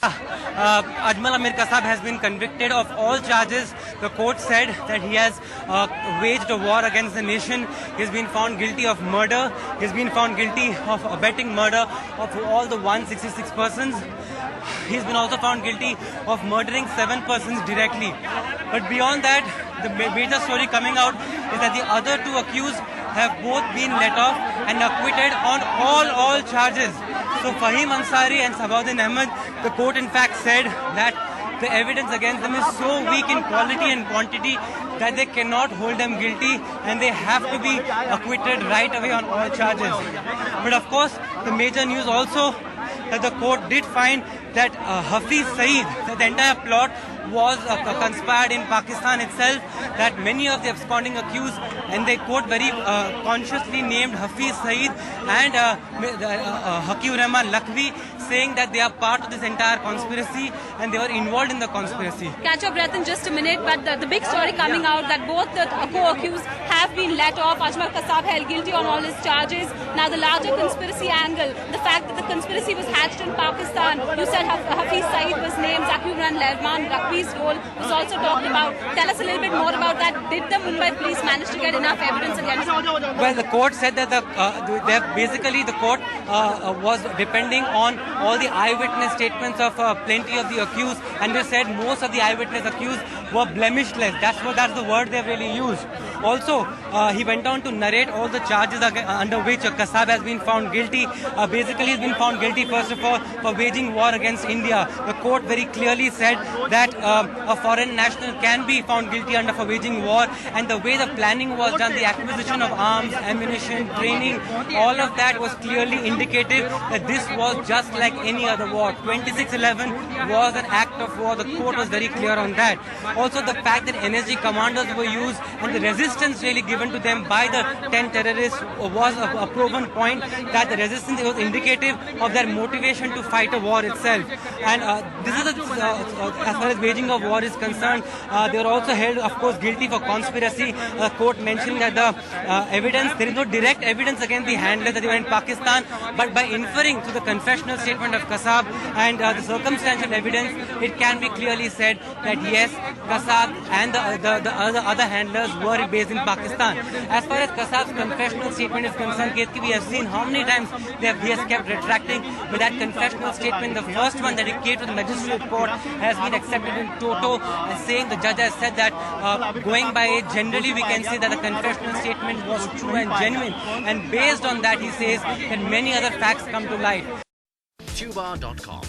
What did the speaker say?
Ajmal Amir Kasab has been convicted of all charges. The court said that he has waged a war against the nation. He's been found guilty of murder. He's been found guilty of abetting murder of all the 166 persons. He's been also found guilty of murdering 7 persons directly. But beyond that, the major story coming out is that the other 2 accused have both been let off and acquitted on all charges. So Fahim Ansari and Sabahuddin Ahmed, the court in fact said that the evidence against them is so weak in quality and quantity that they cannot hold them guilty and they have to be acquitted right away on all charges. But of course, the major news also that the court did find that Hafiz Saeed, that the entire plot was conspired in Pakistan itself, that many of the absconding accused, and the court very consciously named Hafiz Saeed and Hakim Rahman Lakhvi, saying that they are part of this entire conspiracy and they were involved in the conspiracy. Catch your breath in just a minute, but the big story coming out that both the co-accused have been let off. Ajmal Kasab held guilty on all his charges. Now the larger conspiracy angle, the fact that the conspiracy was hatched in Pakistan. You said Hafiz Saeed was named, Zakiur Rahman Lakhvi's role was also talked about. Tell us a little bit more about that. Did the Mumbai police manage to get enough evidence against him? Well, the court said that the court was depending on all the eyewitness statements of plenty of the accused, and they said most of the eyewitness accused were blemishless. That's the word they've really used. Also, he went on to narrate all the charges under which Kasab has been found guilty. Basically, he's been found guilty, first of all, for waging war against India. The court very clearly said that a foreign national can be found guilty under for waging war, and the way the planning was done, the acquisition of arms, ammunition, training, all of that was clearly indicative that this was just like any other war. 26/11 was an act of war. The court was very clear on that. Also, the fact that NSG commanders were used and the resistance really given to them by the 10 terrorists was a proven point that the resistance was indicative of their motivation to fight a war itself. And this is as far as waging of war is concerned, they were also held, of course, guilty for conspiracy. The court mentioned that the evidence, there is no direct evidence against the handlers that they were in Pakistan, but by inferring to the confessional statement of Kasab and the circumstantial evidence, it can be clearly said that yes, Kasab and the other handlers were based in Pakistan. As far as Kasab's confessional statement is concerned, we have seen how many times he has kept retracting, but that confessional statement, the first one that he came to the magistrate court, has been accepted in toto, saying the judge has said that going by it, generally we can say that the confessional statement was true and genuine, and based on that he says that many other facts come to light. Tuba.com